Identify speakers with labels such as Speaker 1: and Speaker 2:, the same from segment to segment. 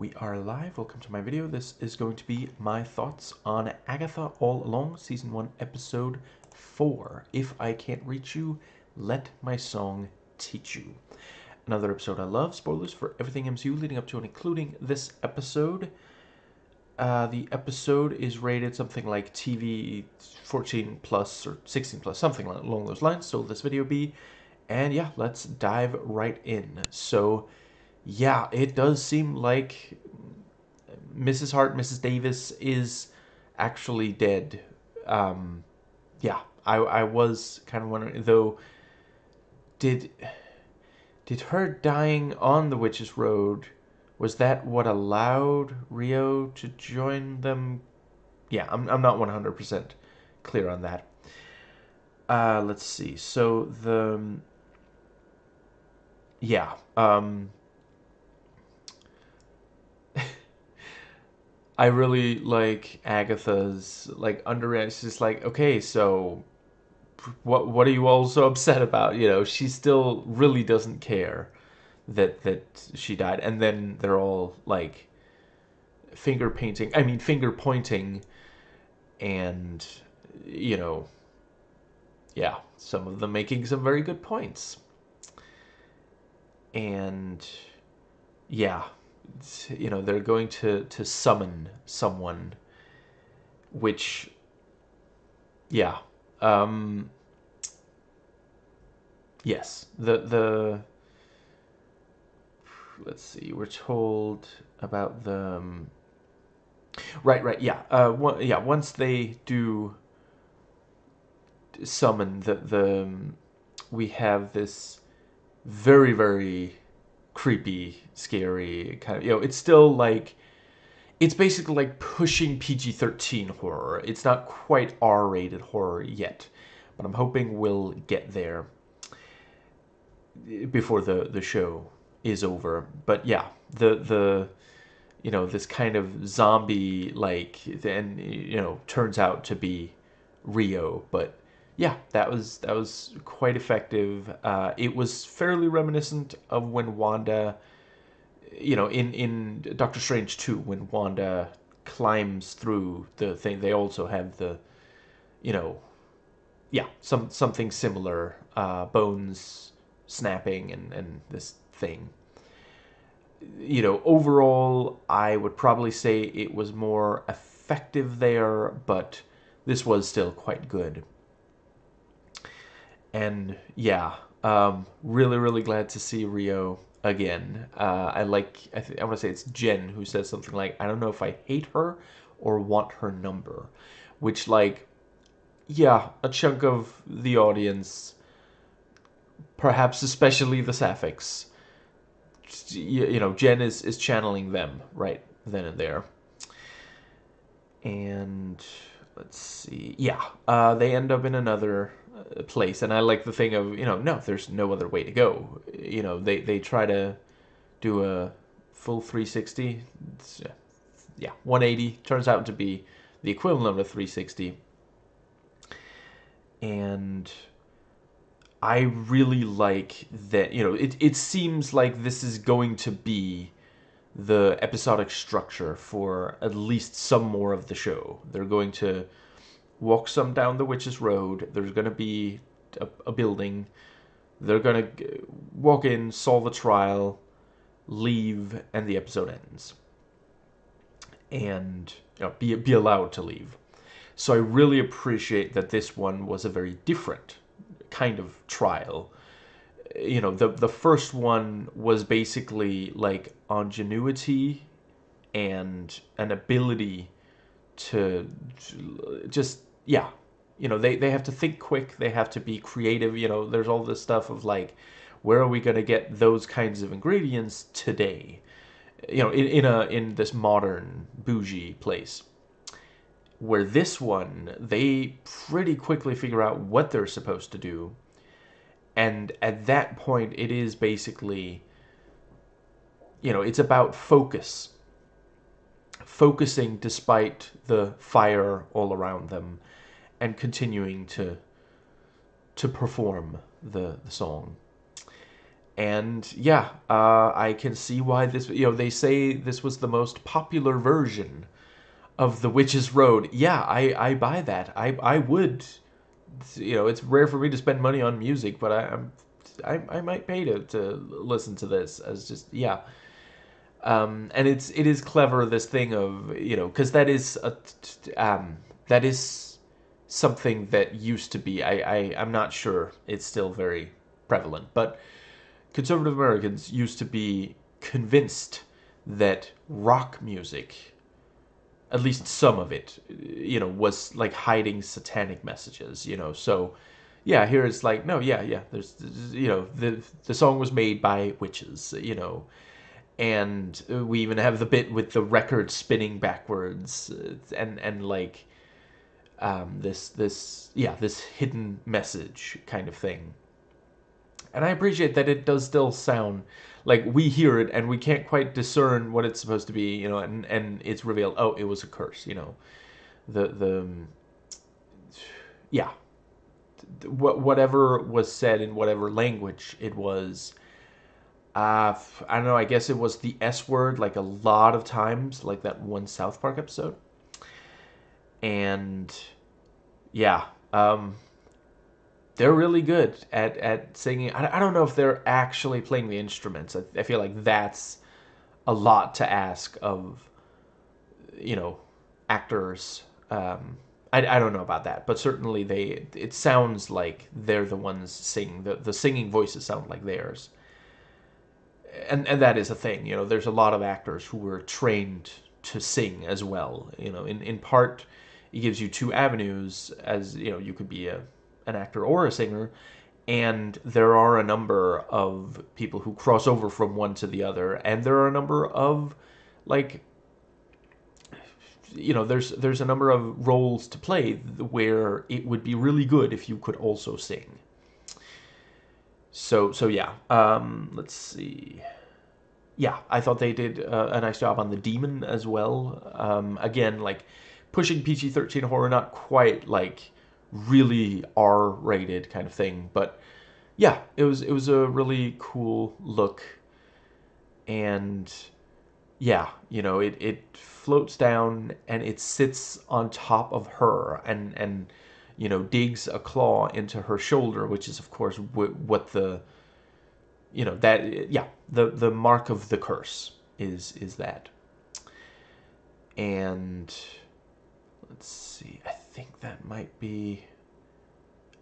Speaker 1: We are live. Welcome to my video. This is going to be my thoughts on Agatha All Along, Season 1, Episode 4. If I can't reach you, let my song teach you. Another episode I love. Spoilers for everything MCU leading up to and including this episode. The episode is rated something like TV 14 plus or 16 plus, something along those lines. So will this video be? And yeah, let's dive right in. So yeah, it does seem like Mrs. Hart, Mrs. Davis is actually dead. Yeah, I was kind of wondering, though, did her dying on the Witch's Road, was that what allowed Rio to join them? Yeah, I'm not 100% clear on that. Let's see. So yeah, I really like Agatha's like It's just like, okay, so what are you all so upset about? You know, she still really doesn't care that she died, and then they're all like finger pointing, and you know, yeah, some of them making some very good points, and yeah, you know, they're going to summon someone, which, yeah, um, yes, the let's see, we're told about the right, yeah, yeah, once they do summon the we have this very creepy, scary kind of, you know, it's still like, it's basically like pushing PG-13 horror. It's not quite R-rated horror yet, but I'm hoping we'll get there before the show is over. But yeah, the you know, this kind of zombie like, then, you know, turns out to be Rio. But yeah, that was quite effective. It was fairly reminiscent of when Wanda, you know, in Doctor Strange 2, when Wanda climbs through the thing. They also have the, you know, yeah, something similar, bones snapping and this thing. You know, overall, I would probably say it was more effective there, but this was still quite good. And yeah, really glad to see Rio again. I want to say it's Jen who says something like, I don't know if I hate her or want her number, which, like, yeah, a chunk of the audience, perhaps especially the Sapphics, you know, Jen is channeling them right then and there. And let's see, yeah, they end up in another place, and I like the thing of, you know, no, there's no other way to go. You know, they try to do a full 360. Yeah, 180 turns out to be the equivalent of a 360, and I really like that. You know, it seems like this is going to be the episodic structure for at least some more of the show. They're going to walk some down the Witch's Road. There's going to be a building. They're going to walk in, solve a trial, leave, and the episode ends. And, you know, be allowed to leave. So I really appreciate that this one was a very different kind of trial. You know, the first one was basically like ingenuity and an ability to just, yeah, you know, they have to think quick, they have to be creative. You know, there's all this stuff of like, where are we going to get those kinds of ingredients today, you know, in this modern bougie place. Where this one, they pretty quickly figure out what they're supposed to do, and at that point it is basically, you know, it's about focusing despite the fire all around them, and continuing to perform the song. And yeah, I can see why this. They say this was the most popular version of The Witch's Road. Yeah, I buy that. I would. It's rare for me to spend money on music, but I might pay to listen to this as just yeah. And it is clever, this thing of because that is something that used to be. I'm not sure it's still very prevalent, but conservative Americans used to be convinced that rock music, at least some of it, was like hiding satanic messages, So, yeah, here it's like, no, yeah, yeah. The song was made by witches, and we even have the bit with the record spinning backwards, and like this hidden message kind of thing. And I appreciate that it does still sound like we hear it and we can't quite discern what it's supposed to be, and it's revealed, oh, it was a curse, the yeah, whatever was said in whatever language it was. I don't know. I guess it was the S word like a lot of times, like that one South Park episode. And yeah, they're really good at singing. I don't know if they're actually playing the instruments. I feel like that's a lot to ask of, you know, actors. I don't know about that, but certainly it sounds like they're the ones singing. The singing voices sound like theirs. And that is a thing. There's a lot of actors who were trained to sing as well. In part, it gives you two avenues, as you could be an actor or a singer, and there are a number of people who cross over from one to the other, and there are a number of like there's a number of roles to play where it would be really good if you could also sing. So yeah, let's see. Yeah, I thought they did a nice job on the demon as well. Again, like pushing PG-13 horror, not quite like really R-rated kind of thing, but yeah, it was a really cool look, and yeah, it floats down and it sits on top of her and digs a claw into her shoulder, which is of course what the that yeah, the mark of the curse is that. And let's see, I think that might be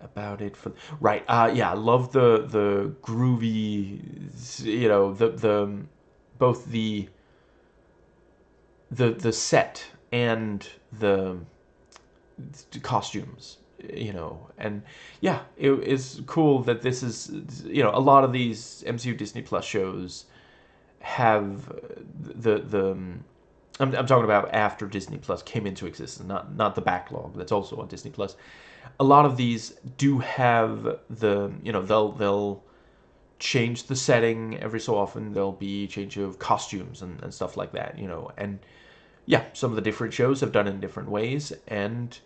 Speaker 1: about it for right. Yeah, I love the groovy, the both the set and the costumes, and yeah, it is cool that this is, a lot of these MCU Disney Plus shows have the I'm talking about after Disney Plus came into existence, not the backlog that's also on Disney Plus. A lot of these do have they'll change the setting every so often. There'll be change of costumes and stuff like that, and yeah, some of the different shows have done it in different ways, and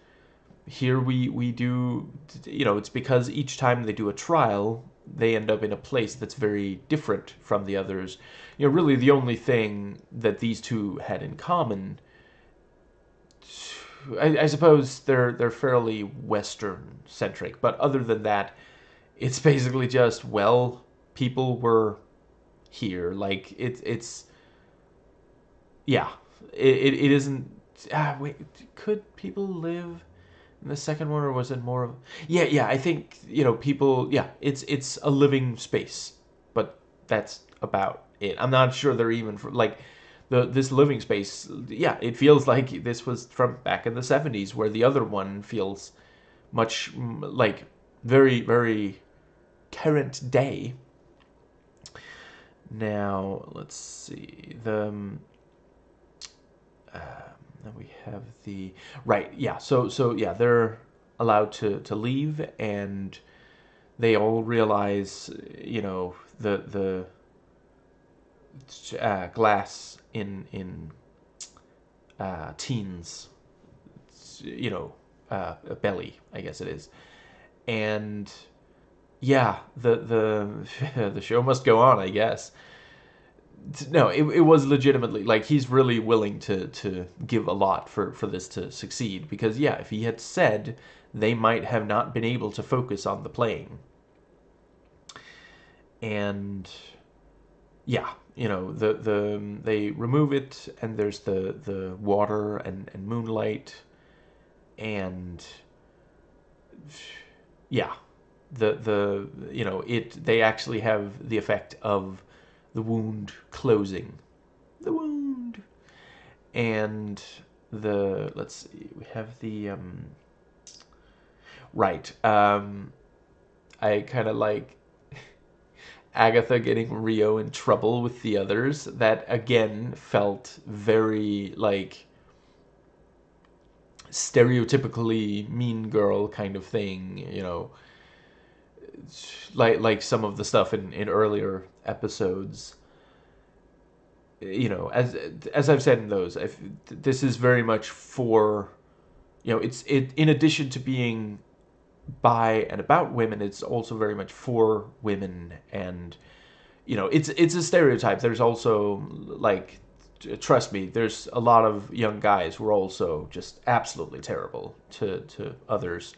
Speaker 1: here we do, it's because each time they do a trial, they end up in a place that's very different from the others. Really the only thing that these two had in common, I suppose they're fairly Western centric, but other than that, it's basically just, well, people were here. Like it's yeah, it isn't. Wait, could people live in the second one, or was it more of? Yeah, yeah. I think people. Yeah, it's a living space, but that's about it. I'm not sure they're even for, like this living space. Yeah, it feels like this was from back in the '70s, where the other one feels much like very very current day. Now let's see then we have the right. Yeah. So yeah, they're allowed to leave, and they all realize, the glass in teens, belly, I guess it is, and yeah, the show must go on, I guess. No, it was legitimately like he's really willing to give a lot for this to succeed because yeah, if he had said they might have not been able to focus on the playing. And yeah, they remove it and there's the water and moonlight and yeah, the it they actually have the effect of the wound closing. The wound. And the let's see, we have the right. I kind of like Agatha getting Rio in trouble with the others. That again felt very like stereotypically mean girl kind of thing, like some of the stuff in earlier episodes. As I've said in those, this is very much for, it in addition to being by and about women, it's also very much for women, and it's a stereotype. There's also like, trust me, there's a lot of young guys who are also just absolutely terrible to others,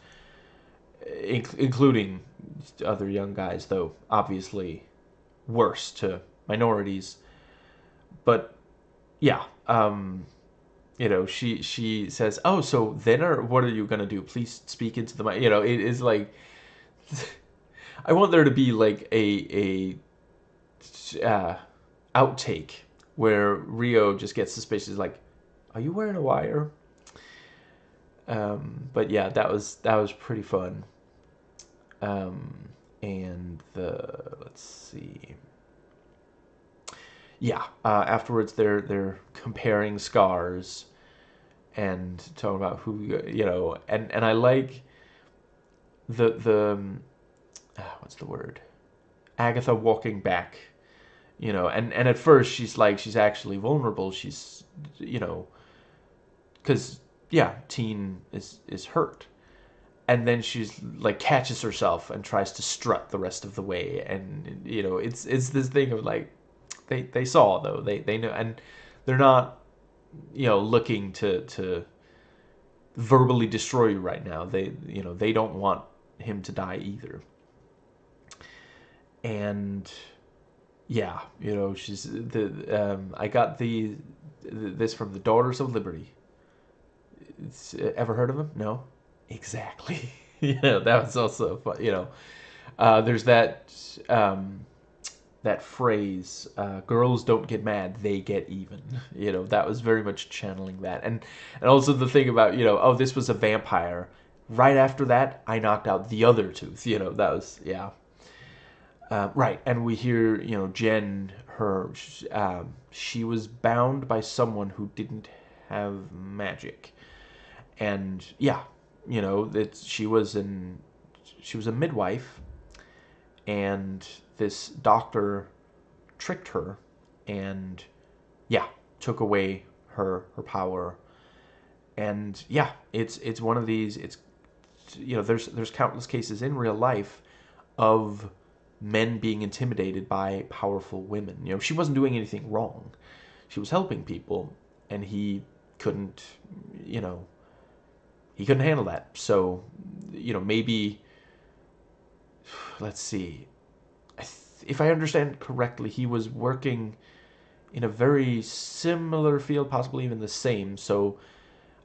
Speaker 1: including other young guys, though obviously worse to minorities. But yeah, she says, "Oh, so then, or what are you gonna do? Please speak into the mic." It is like I want there to be like a outtake where Rio just gets suspicious, like, "Are you wearing a wire?" But yeah, that was pretty fun. And let's see, yeah. Afterwards, they're comparing scars and talking about who and I like the what's the word? Agatha walking back, and at first she's actually vulnerable. She's you know because yeah, teen is hurt, and then she's like catches herself and tries to strut the rest of the way, and it's this thing of like they saw though they know, and they're not looking to verbally destroy you right now. They don't want him to die either. And yeah, she's I got this from the Daughters of Liberty. Ever heard of them? No. Exactly. That was also fun. There's that phrase, girls don't get mad, they get even. That was very much channeling that. And also the thing about, oh, this was a vampire. Right after that, I knocked out the other tooth. That was, yeah. Right. And we hear, Jen, she was bound by someone who didn't have magic. And yeah, that she was a midwife, and this doctor tricked her and yeah, took away her power. And yeah, it's one of these, it's there's countless cases in real life of men being intimidated by powerful women. She wasn't doing anything wrong. She was helping people, and couldn't you know he couldn't handle that. So maybe, let's see, if I understand correctly, he was working in a very similar field, possibly even the same. So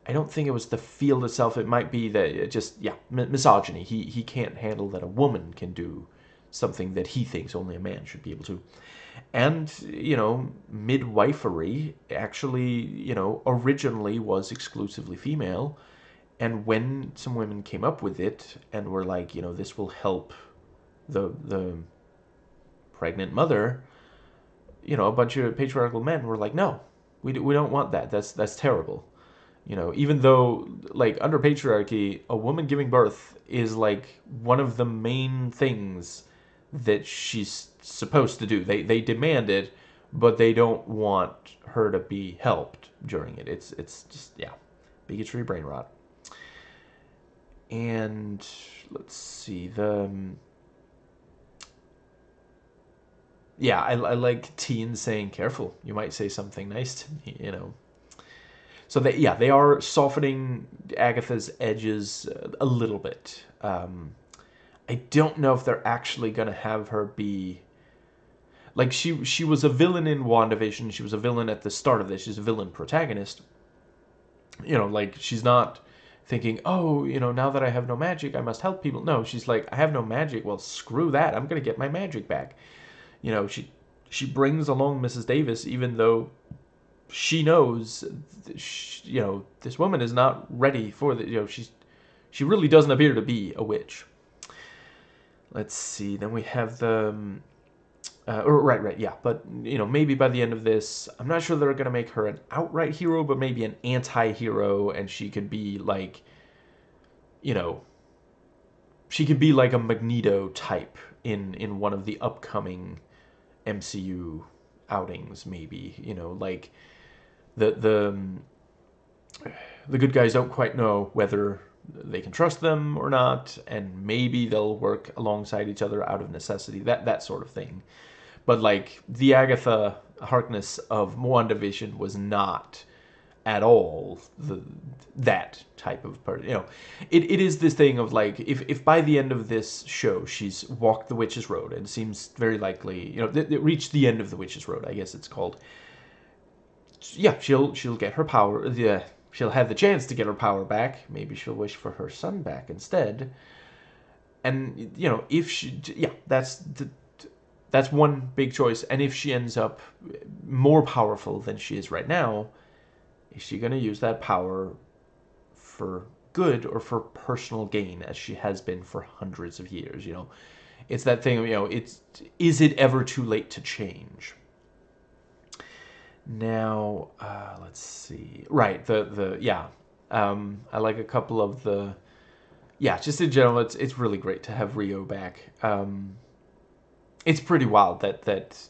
Speaker 1: I don't think it was the field itself. It might be that it just, yeah, misogyny. He can't handle that a woman can do something that he thinks only a man should be able to. And, midwifery actually, originally was exclusively female. And when some women came up with it and were like, this will help the pregnant mother, a bunch of patriarchal men were like, no, we don't want that. That's terrible. Even though, like, under patriarchy, a woman giving birth is like one of the main things that she's supposed to do. They demand it, but they don't want her to be helped during it. It's just, yeah, bigotry, brain rot. And let's see, yeah, I like teens saying, "Careful, you might say something nice to me," you know. So they are softening Agatha's edges a little bit. I don't know if they're actually gonna have her be like she was a villain in WandaVision. She was a villain at the start of this. She's a villain protagonist. You know, like she's not thinking, oh, you know, now that I have no magic, I must help people. No, she's like, I have no magic. Well, screw that. I'm gonna get my magic back. You know, she brings along Mrs. Davis, even though she knows, you know, this woman is not ready for the, you know, she really doesn't appear to be a witch. Let's see. Then we have the right, yeah. But you know, maybe by the end of this, I'm not sure they're gonna make her an outright hero, but maybe an anti-hero, and she could be like, you know, she could be like a Magneto type in one of the upcoming MCU outings, maybe. You know, like the good guys don't quite know whether they can trust them or not, and maybe they'll work alongside each other out of necessity. That sort of thing. But like the Agatha Harkness of WandaVision was not at all that type of person. You know, it is this thing of like if by the end of this show she's walked the witch's road, and it seems very likely, you know, it reached the end of the witch's road, I guess it's called. Yeah, she'll get her power. Yeah, she'll have the chance to get her power back. Maybe she'll wish for her son back instead. And you know, if she, yeah, that's one big choice. And if she ends up more powerful than she is right now, is she going to use that power for good or for personal gain, as she has been for hundreds of years? You know, it's that thing. You know, is it ever too late to change? Now, let's see. Right, yeah. I like a couple of the, yeah. Just in general, it's really great to have Rio back. It's pretty wild that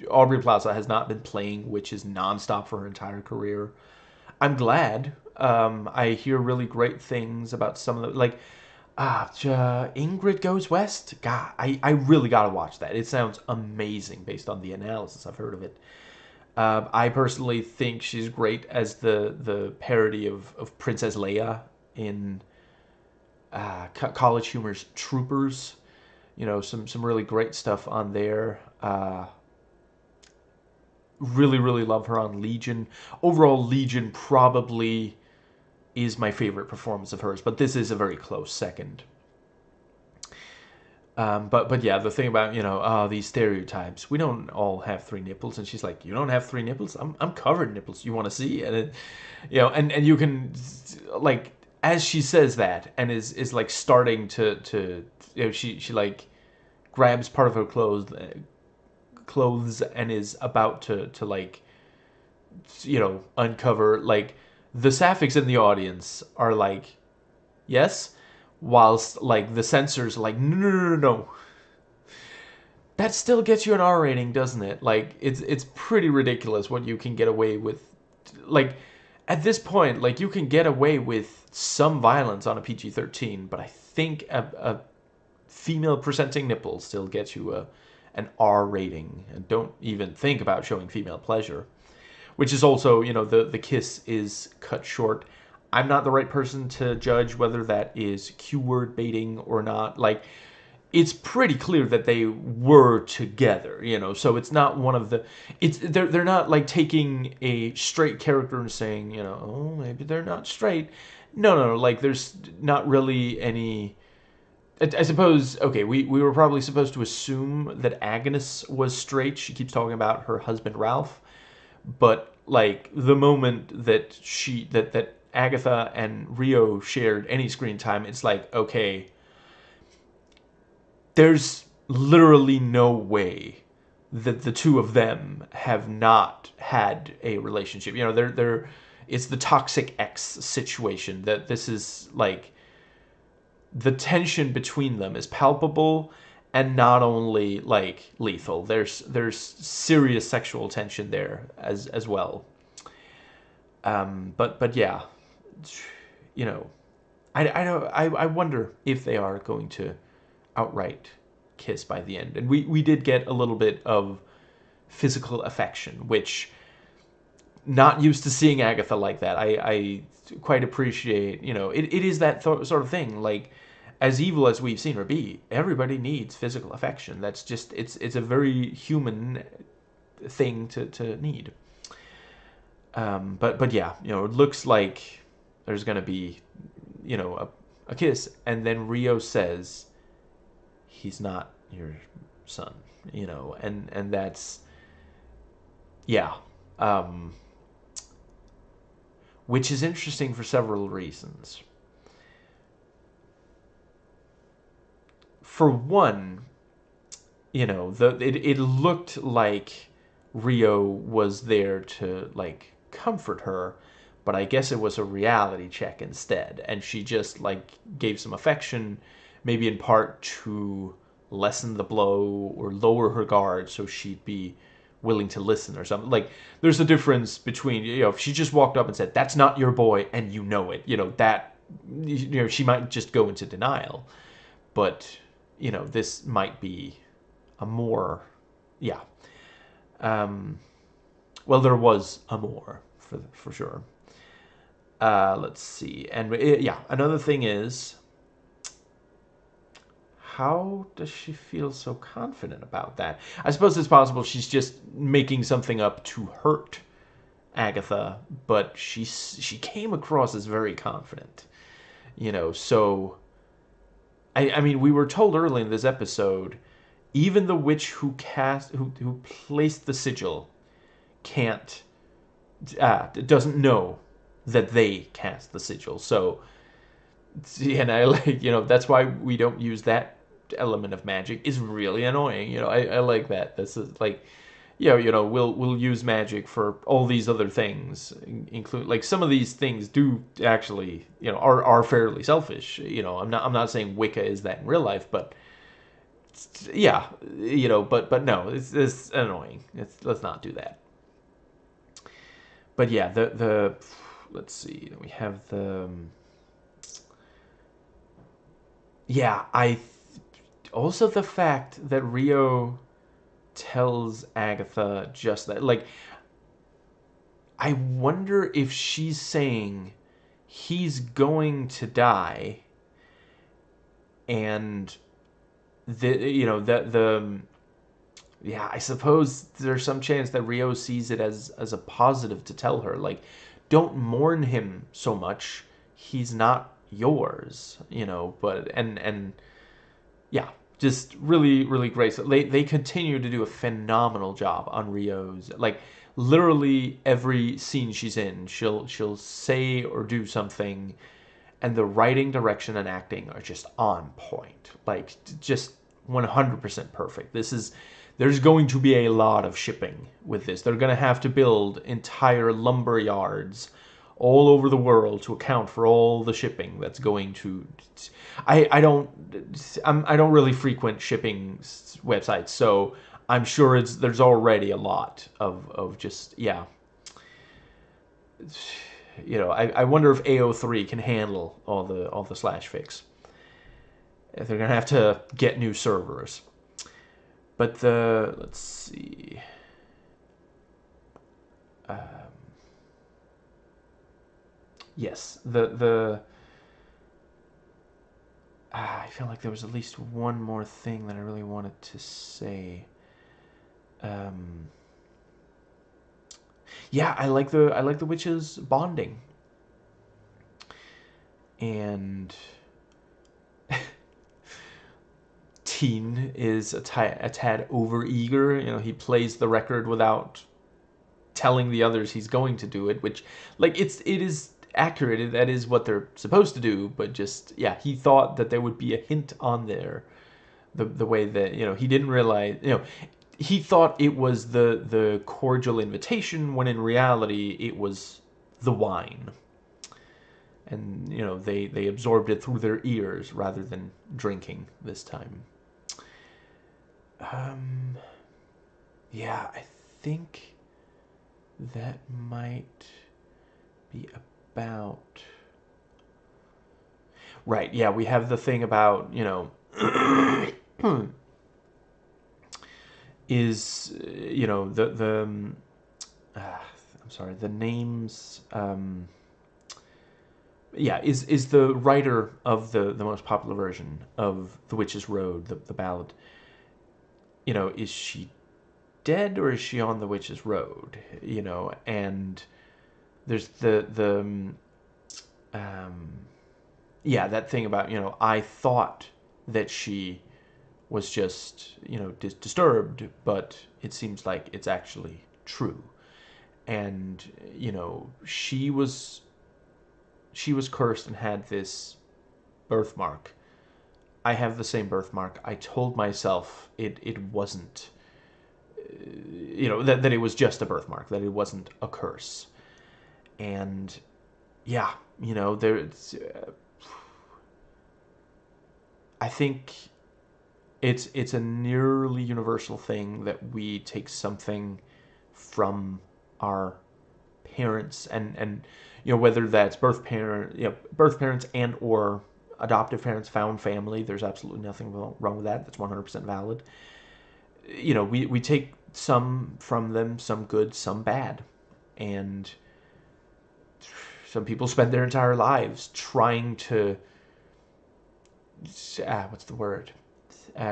Speaker 1: Aubrey Plaza has not been playing witches nonstop for her entire career. I'm glad. I hear really great things about some of the, like, Ingrid Goes West. God, I really gotta watch that. It sounds amazing based on the analysis I've heard of it. I personally think she's great as the parody of Princess Leia in College Humor's Troopers. You know, some really great stuff on there. Really love her on Legion. Overall, Legion probably is my favorite performance of hers, but this is a very close second. But yeah, the thing about, you know, these stereotypes, we don't all have three nipples, and she's like, you don't have three nipples? I'm covered in nipples. You want to see? And it, you know, and you can, like, as she says that and is like starting to you know, she like grabs part of her clothes and is about to like, you know, uncover, like, the sapphics in the audience are like, yes, whilst like the censors are like, no. That still gets you an R rating, doesn't it? Like, it's pretty ridiculous what you can get away with. Like, at this point, like, you can get away with some violence on a PG-13, but I think a female presenting nipple still gets you an R rating. And don't even think about showing female pleasure, which is also, you know, the kiss is cut short. I'm not the right person to judge whether that is Q-word baiting or not. Like, it's pretty clear that they were together, you know. So it's not one of the, it's they're not like taking a straight character and saying, you know, oh, maybe they're not straight. No. Like, there's not really any. I suppose, okay, we were probably supposed to assume that Agnes was straight. She keeps talking about her husband Ralph, but like the moment that that Agatha and Rio shared any screen time, it's like, okay, there's literally no way that the two of them have not had a relationship. You know, they're it's the toxic ex situation, that this is like the tension between them is palpable, and not only like lethal. There's serious sexual tension there as well. But yeah, you know, I don't, I wonder if they are going to outright kiss by the end. And we did get a little bit of physical affection, which, not used to seeing Agatha like that. I quite appreciate, it is that sort of thing. Like, as evil as we've seen her be, everybody needs physical affection. That's just, it's a very human thing to need. But yeah, it looks like there's gonna be, a kiss, and then Rio says, he's not your son, and that's, yeah. Um, which is interesting for several reasons. For one, it looked like Rio was there to, like, comfort her, but I guess it was a reality check instead, and she just, like, gave some affection, maybe in part to lessen the blow or lower her guard so she'd be willing to listen or something. Like, there's a difference between, if she just walked up and said, "That's not your boy," and that, she might just go into denial. But, this might be a more, yeah. Well, there was a more, for sure. Let's see. And, yeah, another thing is, how does she feel so confident about that? I suppose it's possible she's just making something up to hurt Agatha, but she came across as very confident, so I mean, we were told early in this episode, even the witch who placed the sigil can't, doesn't know that they cast the sigil. So, and I like, that's why we don't use that element of magic. Is really annoying. I like that. This is like, we'll use magic for all these other things, include, like, some of these things do actually, are fairly selfish. I'm not saying Wicca is that in real life, but yeah, but no, it's annoying. Let's not do that. But yeah, the let's see, we have the, yeah, also the fact that Rio tells Agatha just that, like, I wonder if she's saying he's going to die, and the yeah, I suppose there's some chance that Rio sees it as a positive to tell her, like, don't mourn him so much. He's not yours, but and yeah, just really, really great. So they continue to do a phenomenal job on Rio's, like, literally every scene she's in, she'll say or do something, and the writing, direction, and acting are just on point. Like, just 100% perfect. There's going to be a lot of shipping with this. They're going to have to build entire lumber yards all over the world to account for all the shipping that's going to. I don't really frequent shipping websites, so I'm sure there's already a lot of just, yeah. I wonder if AO3 can handle all the slash fix. If they're gonna have to get new servers. But let's see. Yes, I feel like there was at least one more thing that I really wanted to say. Yeah, I like the witches bonding, and Teen is a tad over eager. He plays the record without telling the others he's going to do it, which, like, it is accurate. That is what they're supposed to do, but just, yeah, he thought that there would be a hint on there, the way that, he didn't realize, he thought it was the cordial invitation, when in reality it was the wine, and they absorbed it through their ears rather than drinking this time. Yeah, I think that might be about right. Yeah, we have the thing about, is I'm sorry, the names. Yeah, is the writer of the most popular version of The Witch's Road, the ballad. Is she dead or is she on the Witch's Road? And there's um, yeah, that thing about I thought that she was just disturbed, but it seems like it's actually true. And she was cursed and had this birthmark. I have the same birthmark. I told myself it wasn't, that it was just a birthmark, that it wasn't a curse. And yeah, there's, I think it's a nearly universal thing that we take something from our parents, and whether that's birth parents and or adoptive parents, found family. There's absolutely nothing wrong with that. That's 100% valid. We take some from them, some good, some bad, and some people spend their entire lives trying to what's the word,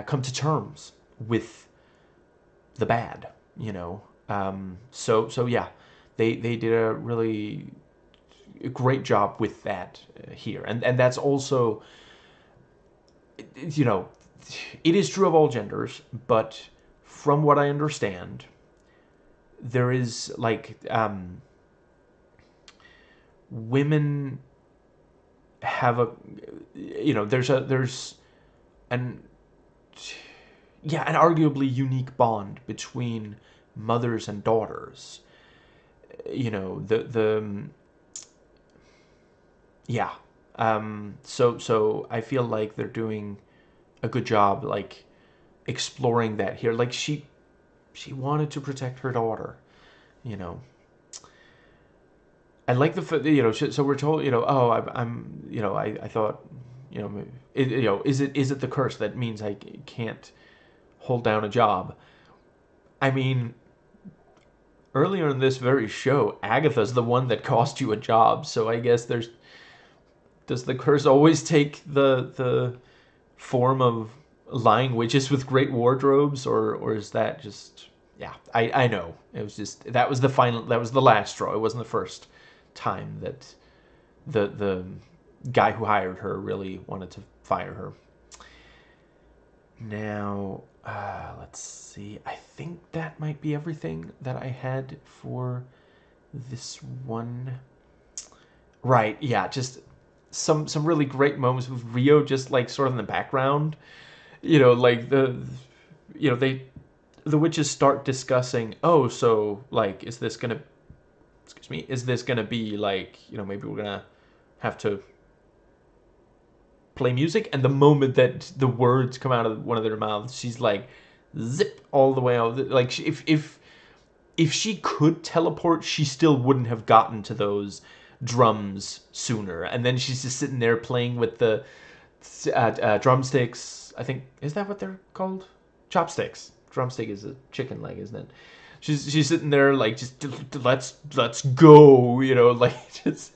Speaker 1: come to terms with the bad. So yeah, they did a really great job with that here, and that's also, you know it is true of all genders, but from what I understand, there is like women have a, there's an yeah, an arguably unique bond between mothers and daughters. The yeah. So I feel like they're doing a good job, like exploring that here. Like she wanted to protect her daughter. You know, I like so we're told, oh, I'm I thought, is it the curse that means I can't hold down a job? I mean, earlier in this very show, Agatha's the one that cost you a job, so I guess does the curse always take the form of lying witches with great wardrobes, or is that just, yeah, I know. It was just, that was the last straw. It wasn't the first time that the guy who hired her really wanted to fire her. Now, let's see. I think that might be everything that I had for this one. Right, yeah, just some really great moments with Rio just like sort of in the background. Like the witches start discussing, oh, so like is this gonna be like, maybe we're gonna have to play music, and the moment that the words come out of one of their mouths, she's like, zip all the way out. Like if she could teleport, she still wouldn't have gotten to those drums sooner. And then she's just sitting there playing with the drumsticks. I think, is that what they're called? Chopsticks. Drumstick is a chicken leg, isn't it? She's sitting there like, just let's go, like, just,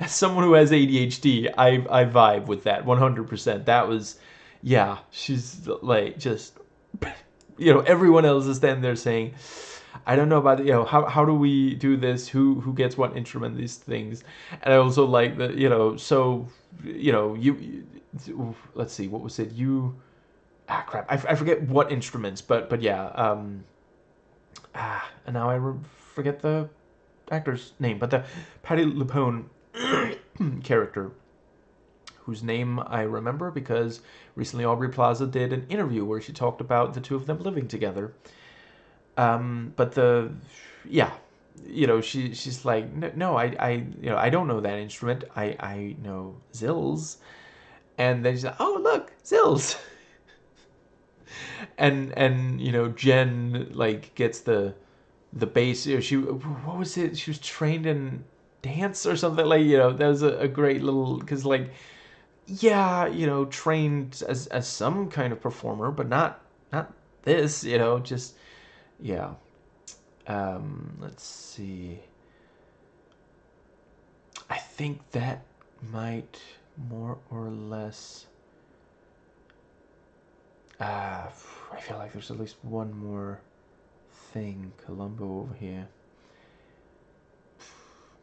Speaker 1: as someone who has ADHD, I vibe with that 100%. That was, yeah, she's like, just, everyone else is standing there saying, I don't know about how do we do this? Who gets what instrument? These things, and I also like that, So, let's see, what was it? Crap, I forget what instruments, but yeah, and now forget the actor's name, but the Patti LuPone character, whose name I remember because recently Aubrey Plaza did an interview where she talked about the two of them living together. But yeah, she's like, no, I don't know that instrument. I know zills, and then she's like, oh, look, zills. and Jen like gets the bass. What was it? She was trained in dance or something, like, that was a great little, because like, yeah, trained as some kind of performer, but not this, just, yeah. Let's see. I think that might more or less. I feel like there's at least one more thing. Columbo over here.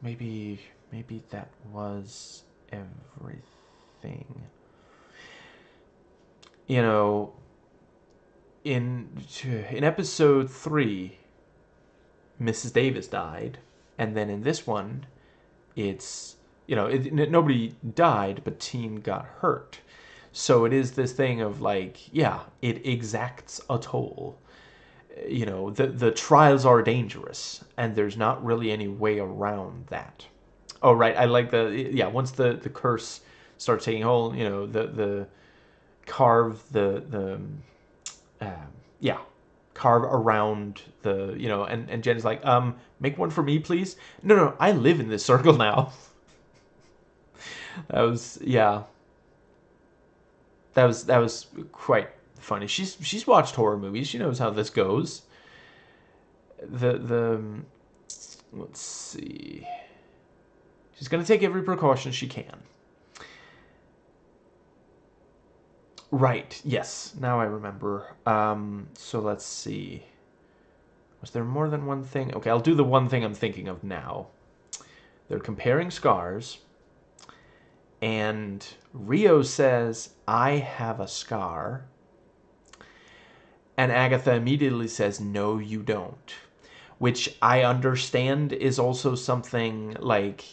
Speaker 1: Maybe that was everything. You know, in episode 3, Mrs. Davis died, and then in this one, it's nobody died, but Team got hurt. So it is this thing of like, yeah, it exacts a toll. The trials are dangerous, and there's not really any way around that. Oh, right, I like once the curse starts taking hold, the carve the yeah, carve around and Jen's like, make one for me, please. No, I live in this circle now. That was, yeah, that was quite funny. She's watched horror movies. She knows how this goes. The let's see. She's gonna take every precaution she can. Right. Yes. Now I remember. So let's see. Was there more than one thing? Okay, I'll do the one thing I'm thinking of now. They're comparing scars, and Rio says, "I have a scar." And Agatha immediately says, "No, you don't." Which I understand is also something like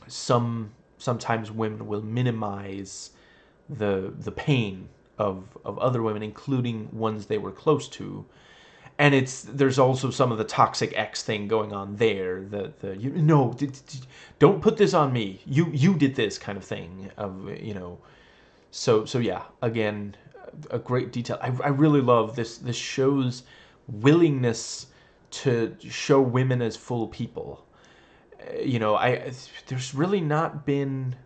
Speaker 1: sometimes women will minimize the pain of other women, including ones they were close to. And there's also some of the toxic X thing going on there. No, don't put this on me. You did this kind of thing. So yeah. Again, a great detail. I really love this. This show's willingness to show women as full people. There's really not been.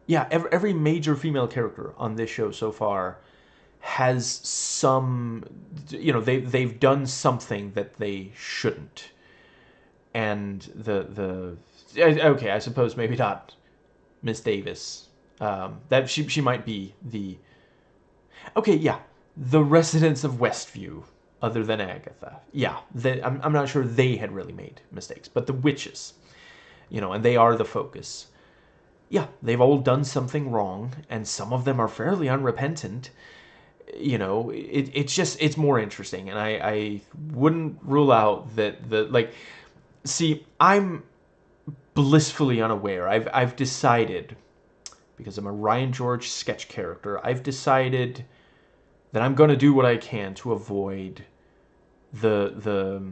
Speaker 1: Yeah, every major female character on this show so far has some, they've done something that they shouldn't. And the okay, I suppose maybe not Miss Davis. That she might be the, okay, yeah, the residents of Westview, other than Agatha. Yeah, I'm not sure they had really made mistakes, but the witches, and they are the focus. Yeah, they've all done something wrong, and some of them are fairly unrepentant. It's more interesting, and I wouldn't rule out that see, I'm blissfully unaware. I've decided, because I'm a Ryan George sketch character, I've decided that I'm going to do what I can to avoid the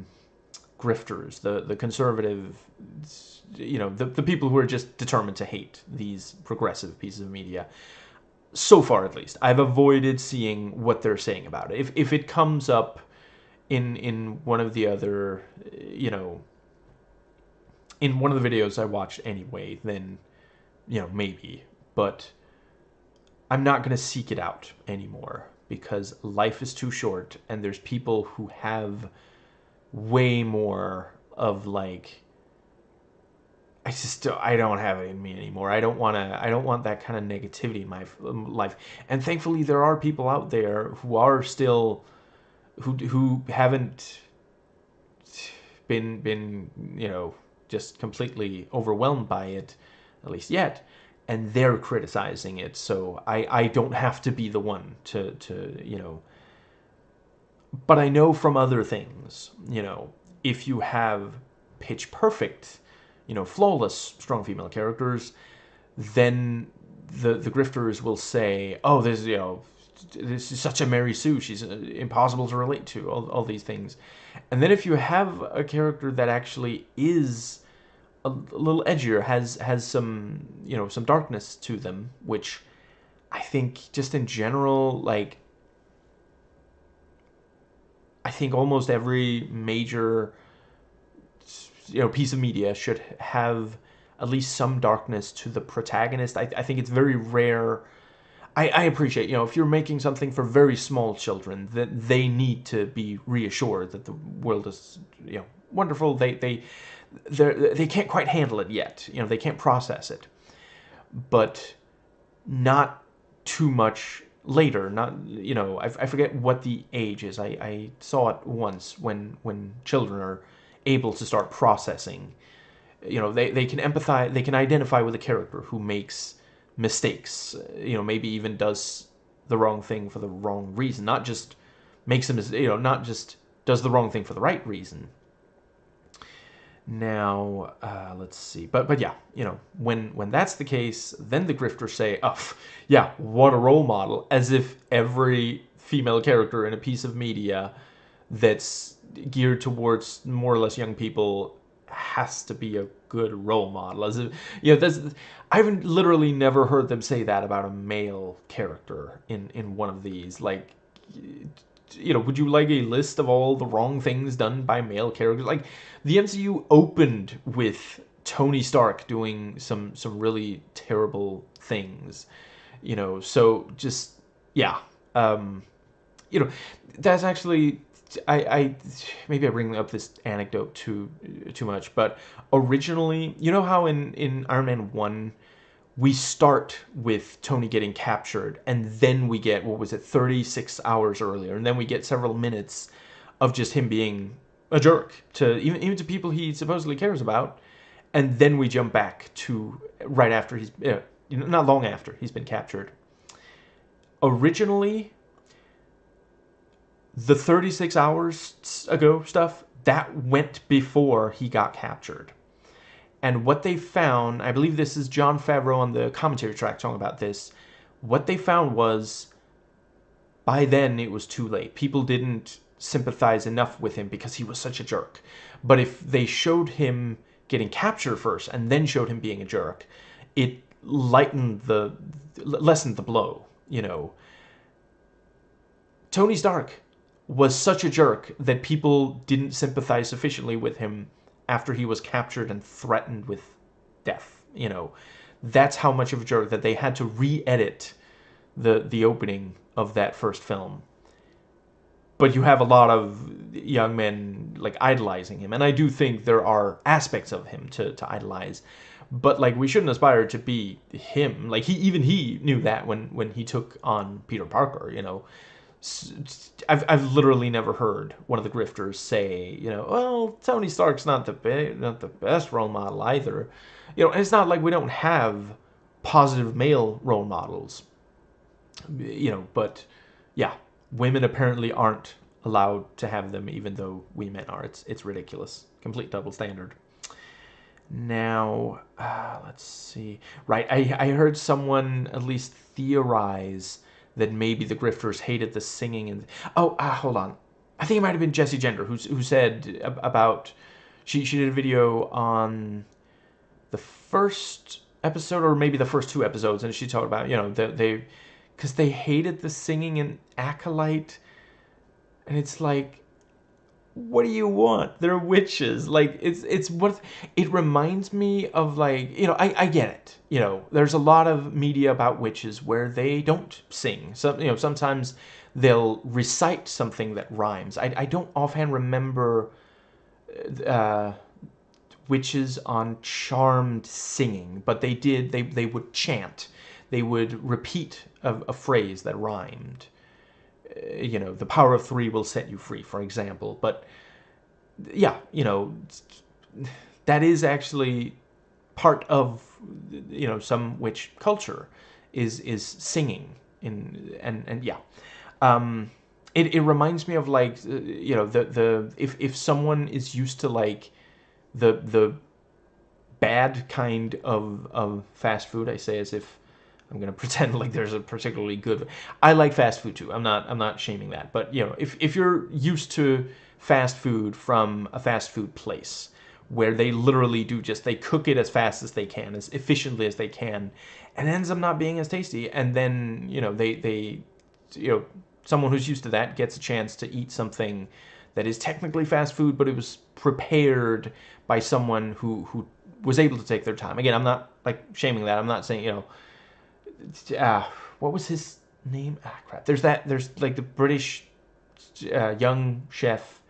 Speaker 1: grifters, the conservative, the people who are just determined to hate these progressive pieces of media. So far, at least, I've avoided seeing what they're saying about it. If it comes up in one of the other, in one of the videos I watched anyway, then, maybe. But I'm not going to seek it out anymore, because life is too short, and there's people who have way more of, like, I don't have it in me anymore. I don't want that kind of negativity in my life. And thankfully there are people out there who are still, who haven't been just completely overwhelmed by it, at least yet, and they're criticizing it. So I don't have to be the one to but I know from other things, if you have pitch perfect, flawless strong female characters, then the grifters will say, "Oh, this is such a Mary Sue. She's impossible to relate to." All these things, and then if you have a character that actually is a little edgier, has some some darkness to them, which I think just in general, like, I think almost every major piece of media should have at least some darkness to the protagonist. I think it's very rare. I appreciate, if you're making something for very small children, that they need to be reassured that the world is, wonderful. They can't quite handle it yet. They can't process it, but not too much later. Not, I forget what the age is. I saw it once when children are able to start processing. They can empathize, they can identify with a character who makes mistakes, maybe even does the wrong thing for the wrong reason, not just makes a mistake, not just does the wrong thing for the right reason. Now, let's see. But yeah, when that's the case, then the grifters say, "Oh, yeah, what a role model," as if every female character in a piece of media that's geared towards more or less young people has to be a good role model. As if, that's, I've literally never heard them say that about a male character in one of these. Like, would you like a list of all the wrong things done by male characters? Like, the MCU opened with Tony Stark doing some really terrible things, so just, yeah. um that's actually, I maybe I bring up this anecdote too much, but originally, how in Iron Man 1 we start with Tony getting captured, and then we get, what was it, 36 hours earlier, and then we get several minutes of just him being a jerk to even to people he supposedly cares about, and then we jump back to right after he's, not long after he's been captured. Originally, the 36 hours ago stuff, that went before he got captured. And what they found, I believe this is Jon Favreau on the commentary track talking about this, what they found was, by then it was too late. People didn't sympathize enough with him because he was such a jerk. But if they showed him getting captured first and then showed him being a jerk, it lessened the blow, Tony Stark was such a jerk that people didn't sympathize sufficiently with him after he was captured and threatened with death. That's how much of a jerk that they had to re-edit the opening of that first film. But you have a lot of young men like idolizing him, and I do think there are aspects of him to idolize. But like, we shouldn't aspire to be him. Like, he knew that when he took on Peter Parker. I've literally never heard one of the grifters say, well, Tony Stark's not the best role model either. And it's not like we don't have positive male role models. But yeah, women apparently aren't allowed to have them, even though we men are. It's ridiculous. Complete double standard. Now, let's see. Right, I heard someone at least theorize that maybe the grifters hated the singing. And hold on, I think it might have been Jessie Gender who said about, she did a video on the first episode, or maybe the first two episodes, and she talked about, they because they hated the singing in Acolyte, and it's like, what do you want? They're witches. Like, it's what it reminds me of. Like, I get it. There's a lot of media about witches where they don't sing. So, sometimes they'll recite something that rhymes. I don't offhand remember witches on Charmed singing, but they did. They would chant. They would repeat a phrase that rhymed. The power of 3 will set you free, for example. But yeah, that is actually part of, some witch culture is singing and yeah. It reminds me of, like, the if someone is used to, like, the bad kind of fast food, I say as if I'm gonna pretend like there's a particularly good. I like fast food too. I'm not shaming that. But if you're used to fast food from a fast food place where they literally they cook it as fast as they can, as efficiently as they can, and it ends up not being as tasty, and then they someone who's used to that gets a chance to eat something that is technically fast food, but it was prepared by someone who was able to take their time. Again, I'm not like shaming that. I'm not saying what was his name? Ah, crap. There's like the British young chef,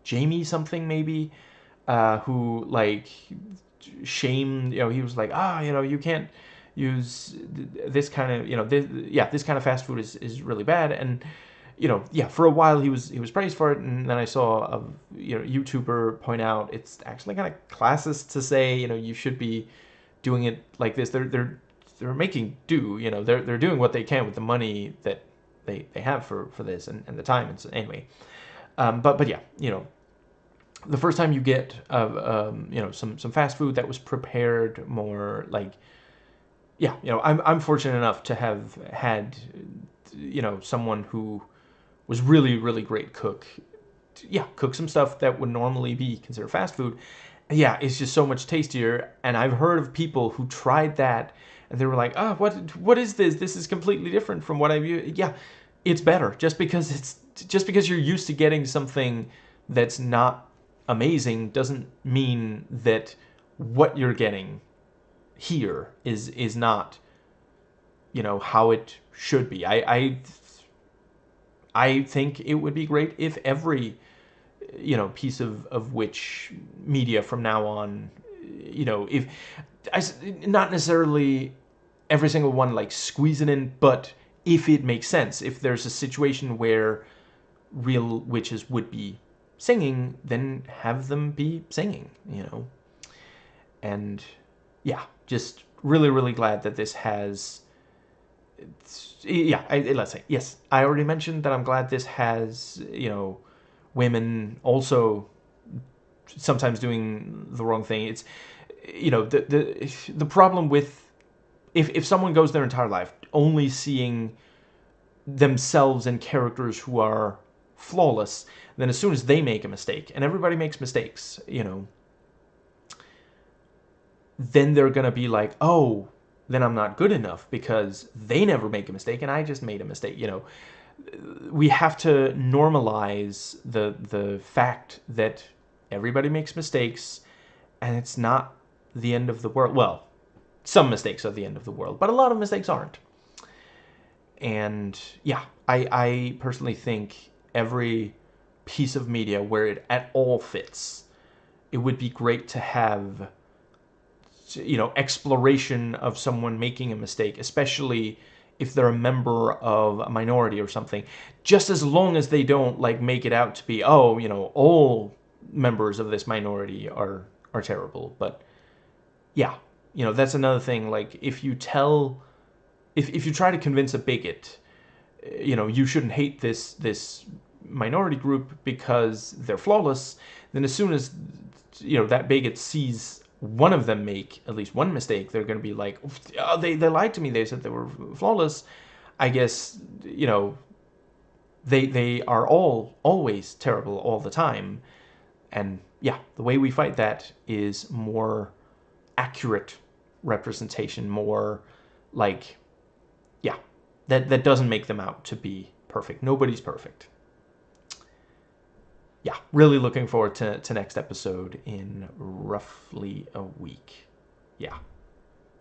Speaker 1: Jamie something maybe, who like shamed, he was like, you can't use this kind of, this kind of fast food is really bad. And, for a while he was praised for it. And then I saw a, YouTuber point out it's actually kind of classist to say, you should be doing it like this. They're making do, they're doing what they can with the money that they have for this and the time. And so, anyway, but yeah, the first time you get some fast food that was prepared more like, yeah, I'm fortunate enough to have had someone who was really, really great cook, cook some stuff that would normally be considered fast food. Yeah, it's just so much tastier. And I've heard of people who tried that and they were like, what is this? This is completely different from what I've used. Yeah, it's better just because you're used to getting something that's not amazing doesn't mean that what you're getting here is not how it should be. I think it would be great if every piece of which media from now on, if not necessarily every single one like squeeze it in, but if it makes sense, if there's a situation where real witches would be singing, then have them be singing, and yeah, just really, really glad that this has, let's say, yes, I already mentioned that I'm glad this has, women also sometimes doing the wrong thing. It's, the problem with, if someone goes their entire life only seeing themselves and characters who are flawless, then as soon as they make a mistake, and everybody makes mistakes, then they're going to be like, oh, then I'm not good enough because they never make a mistake and I just made a mistake. We have to normalize the fact that everybody makes mistakes and it's not the end of the world. Well, some mistakes are the end of the world, but a lot of mistakes aren't. And yeah, I personally think every piece of media where it at all fits, it would be great to have, exploration of someone making a mistake, especially if they're a member of a minority or something, just as long as they don't like make it out to be, all members of this minority are terrible. But yeah, that's another thing. Like if you try to convince a bigot, you shouldn't hate this minority group because they're flawless, then as soon as that bigot sees one of them make at least one mistake, they're going to be like, oh, they lied to me, they said they were flawless. I guess they are always terrible all the time. And yeah, the way we fight that is more accurate representation, more like, yeah, that doesn't make them out to be perfect. Nobody's perfect. Yeah, really looking forward to next episode in roughly a week. Yeah.